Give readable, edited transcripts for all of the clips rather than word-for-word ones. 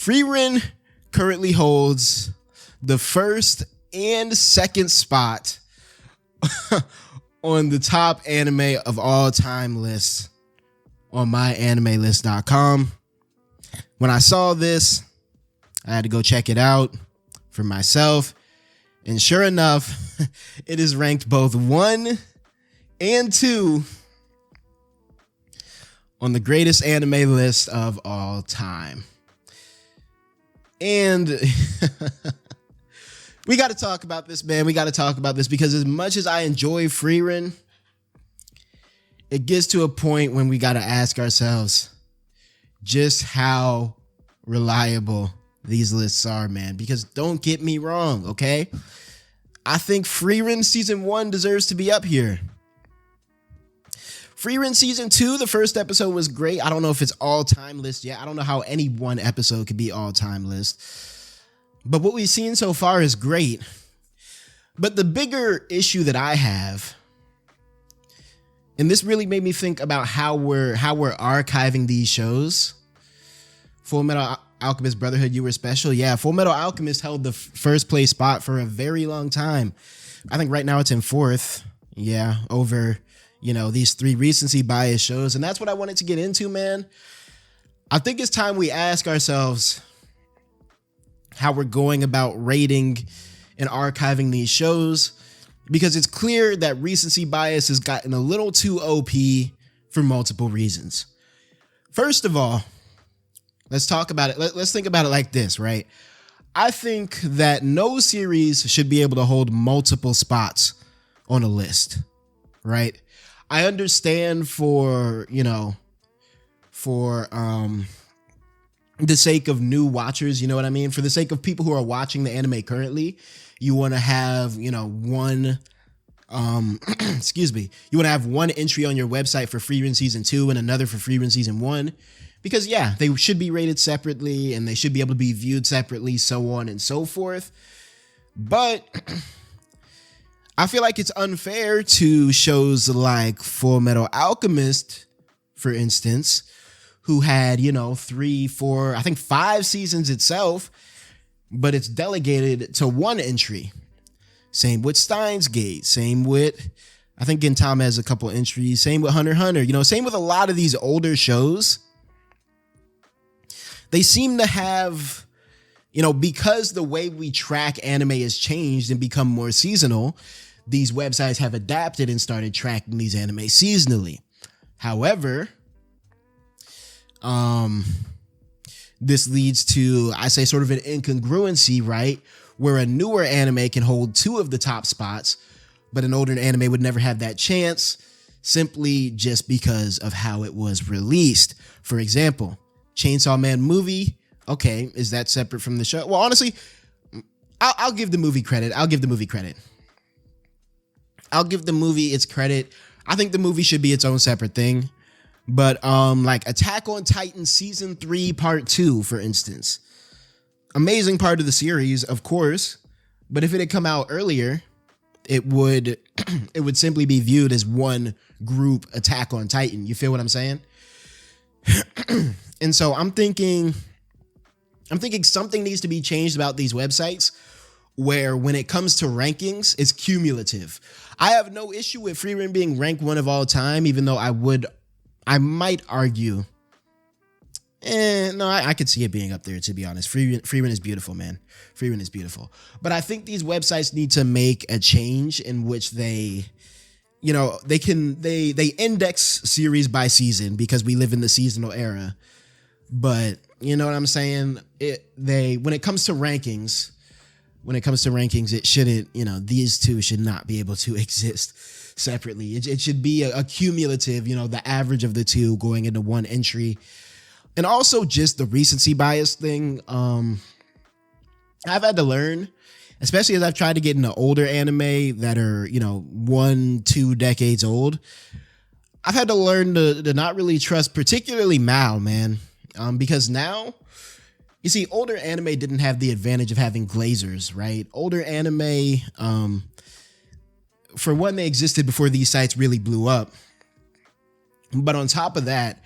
Frieren currently holds the first and second spot on the top anime of all time list on myanimelist.com. When I saw this, I had to go check it out for myself. And sure enough, it is ranked both 1 and 2 on the greatest anime list of all time. And we got to talk about this, man. We got to talk about this because as much as I enjoy Frieren, it gets to a point when we got to ask ourselves just how reliable these lists are, man. Because don't get me wrong, okay? I think Frieren season 1 deserves to be up here. Frieren season 2, the first episode was great. I don't know if it's all-time list yet. I don't know how any one episode could be all-time list. But what we've seen so far is great. But the bigger issue that I have, and this really made me think about how we're archiving these shows. Full Metal Alchemist Brotherhood, You Were Special. Yeah, Full Metal Alchemist held the first place spot for a very long time. I think right now it's in 4th. Yeah, over, these 3 recency bias shows. And that's what I wanted to get into, man. I think it's time we ask ourselves how we're going about rating and archiving these shows, because it's clear that recency bias has gotten a little too OP for multiple reasons. First of all, let's talk about it. Let's think about it like this, right? I think that no series should be able to hold multiple spots on a list, right? I understand for the sake of new watchers, you know what I mean? For the sake of people who are watching the anime currently, you want to have, one, you want to have one entry on your website for Frieren season 2 and another for Frieren season 1. Because yeah, they should be rated separately and they should be able to be viewed separately, so on and so forth. But I feel like it's unfair to shows like Full Metal Alchemist, for instance, who had, 3, 4, I think 5 seasons itself, but it's delegated to one entry. Same with Steins Gate. Same with, I think Gintama has a couple entries. Same with Hunter x Hunter. Same with a lot of these older shows. They seem to have, because the way we track anime has changed and become more seasonal, these websites have adapted and started tracking these anime seasonally. However, this leads to, I say, sort of an incongruency, right? Where a newer anime can hold 2 of the top spots, but an older anime would never have that chance simply just because of how it was released. For example, Chainsaw Man movie. Okay, is that separate from the show? Well, honestly, I'll give the movie credit. I'll give the movie its credit. I think the movie should be its own separate thing. But like Attack on Titan season 3 part 2, for instance, amazing part of the series, of course. But if it had come out earlier, it would simply be viewed as one group Attack on Titan. You feel what I'm saying? And so I'm thinking something needs to be changed about these websites where when it comes to rankings, it's cumulative. I have no issue with Frieren being ranked 1 of all time, even though I might argue, I could see it being up there, to be honest. Frieren is beautiful, man. Frieren is beautiful. But I think these websites need to make a change in which they index series by season because we live in the seasonal era. But you know what I'm saying? When it comes to rankings, it shouldn't, these two should not be able to exist separately. It should be a cumulative, the average of the two going into one entry. And also just the recency bias thing. I've had to learn, especially as I've tried to get into older anime that are, 1-2 decades old. I've had to learn to not really trust, particularly Mao, man. Because now, you see, older anime didn't have the advantage of having glazers, right? Older anime, for one, they existed before these sites really blew up. But on top of that,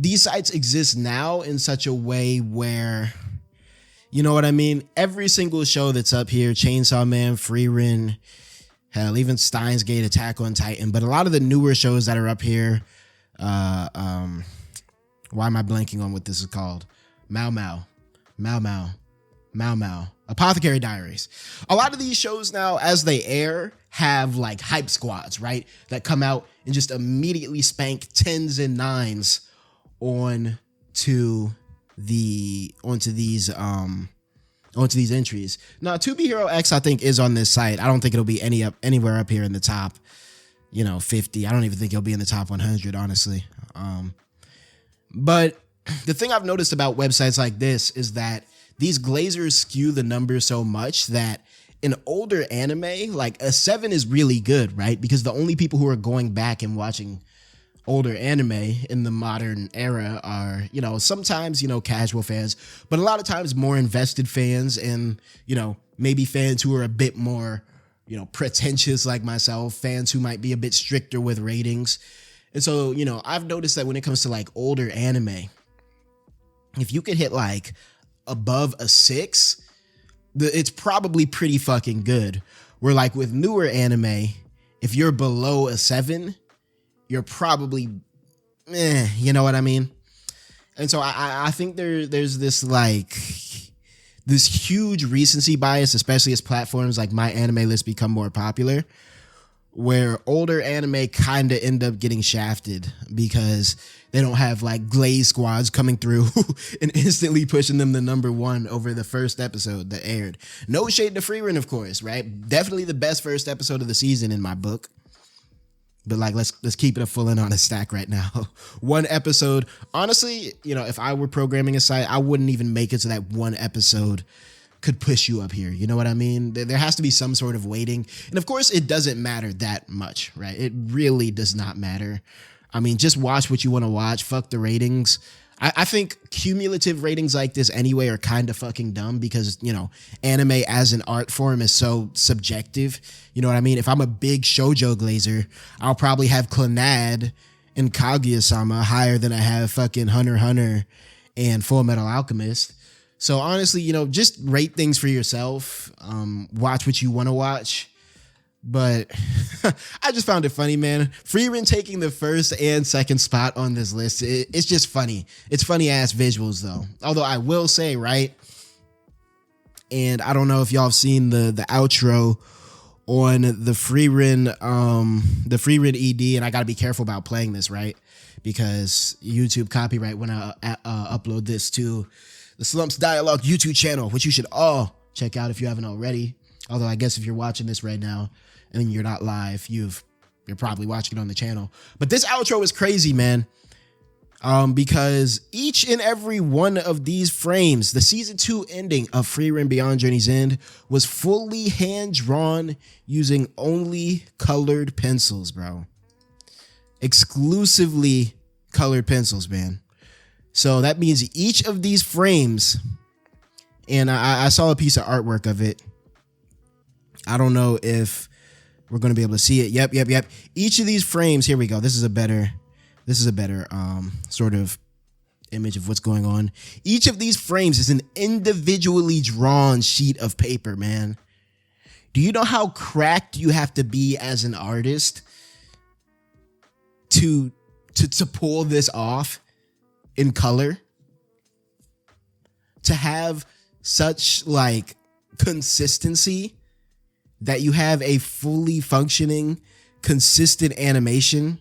These sites exist now in such a way where, you know what I mean? Every single show that's up here, Chainsaw Man, Frieren, hell, even Steins Gate, Attack on Titan, but a lot of the newer shows that are up here, why am I blanking on what this is called? Mao, Apothecary Diaries. A lot of these shows now, as they air, have like hype squads, right? That come out and just immediately spank 10s and 9s onto these entries. Now, To Be Hero X, I think, is on this site. I don't think it'll be anywhere up here in the top, 50. I don't even think it'll be in the top 100, honestly. But the thing I've noticed about websites like this is that these glazers skew the numbers so much that in older anime, like a 7 is really good, right? Because the only people who are going back and watching older anime in the modern era are, sometimes, casual fans, but a lot of times more invested fans and, maybe fans who are a bit more, pretentious like myself, fans who might be a bit stricter with ratings. And so, I've noticed that when it comes to like older anime, if you could hit like above a 6, it's probably pretty fucking good. Where like with newer anime, if you're below a 7, you're probably, you know what I mean? And so I think there's this huge recency bias, especially as platforms like My Anime List become more popular, where older anime kind of end up getting shafted because they don't have like glaze squads coming through and instantly pushing them to number 1 over the first episode that aired. No shade to Frieren, of course, right? Definitely the best first episode of the season in my book. But like, let's keep it a full and honest stack right now. 1 episode. Honestly, if I were programming a site, I wouldn't even make it so that 1 episode could push you up here. You know what I mean? There has to be some sort of weighting. And of course, it doesn't matter that much, right? It really does not matter. I mean, just watch what you want to watch. Fuck the ratings. I think cumulative ratings like this anyway are kind of fucking dumb because, anime as an art form is so subjective. You know what I mean? If I'm a big shoujo glazer, I'll probably have Clannad and Kaguya-sama higher than I have fucking Hunter x Hunter and Full Metal Alchemist. So honestly, just rate things for yourself. Watch what you want to watch. But I just found it funny, man. Frieren taking the first and second spot on this list. It's just funny. It's funny ass visuals though. Although I will say, right? And I don't know if y'all have seen the outro on the Frieren ED, and I got to be careful about playing this, right? Because YouTube copyright when I upload this to the Slumps Dialogue YouTube channel, which you should all check out if you haven't already. Although I guess if you're watching this right now and you're not live, you're probably watching it on the channel. But this outro is crazy, man. Because each and every one of these frames, the season 2 ending of Frieren Beyond Journey's End was fully hand-drawn using only colored pencils, bro. Exclusively colored pencils, man. So that means each of these frames, and I saw a piece of artwork of it. I don't know if we're going to be able to see it. Yep. Each of these frames, here we go. This is a better sort of image of what's going on. Each of these frames is an individually drawn sheet of paper, man. Do you know how cracked you have to be as an artist to pull this off in color? To have such like consistency that you have a fully functioning, consistent animation.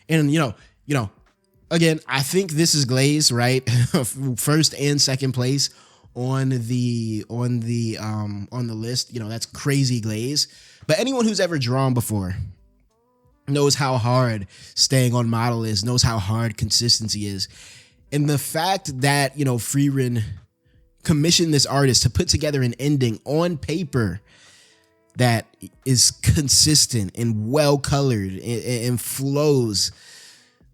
And again, I think this is glaze, right? First and second place on the list. That's crazy glaze. But anyone who's ever drawn before knows how hard staying on model is, knows how hard consistency is. And the fact that, Frieren commissioned this artist to put together an ending on paper that is consistent and well colored and flows.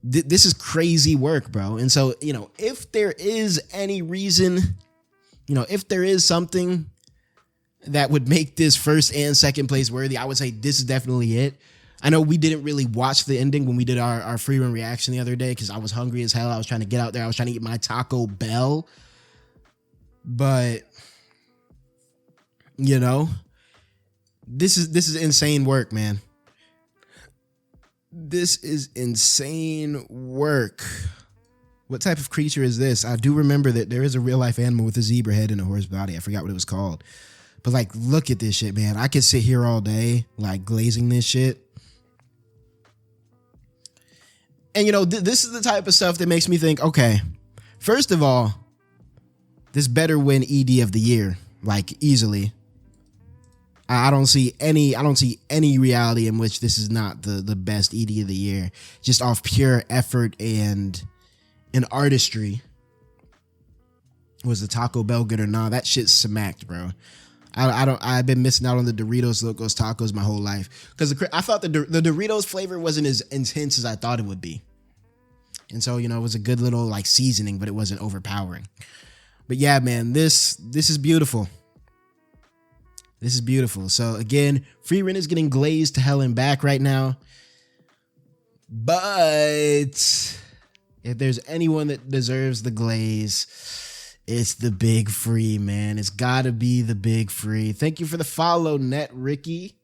This is crazy work, bro. And so, if there is any reason, if there is something that would make this first and second place worthy, I would say this is definitely it. I know we didn't really watch the ending when we did our Frieren reaction the other day because I was hungry as hell. I was trying to get out there. I was trying to eat my Taco Bell. But, you know, this is insane work, man. This is insane work. What type of creature is this? I do remember that there is a real life animal with a zebra head and a horse body. I forgot what it was called. But like, look at this shit, man. I could sit here all day, like glazing this shit. And you know, this is the type of stuff that makes me think, okay, first of all, this better win ED of the year, like easily. I don't see any reality in which this is not the best ED of the year, just off pure effort and artistry. Was the Taco Bell good or not? That shit smacked, bro. I've been missing out on the Doritos Locos Tacos my whole life because I thought the Doritos flavor wasn't as intense as I thought it would be, and so, you know, it was a good little like seasoning, but it wasn't overpowering. But yeah, man, this is beautiful. This is beautiful. So again, Frieren is getting glazed to hell and back right now. But if there's anyone that deserves the glaze, it's the big free, man. It's got to be the big free. Thank you for the follow, Net Ricky.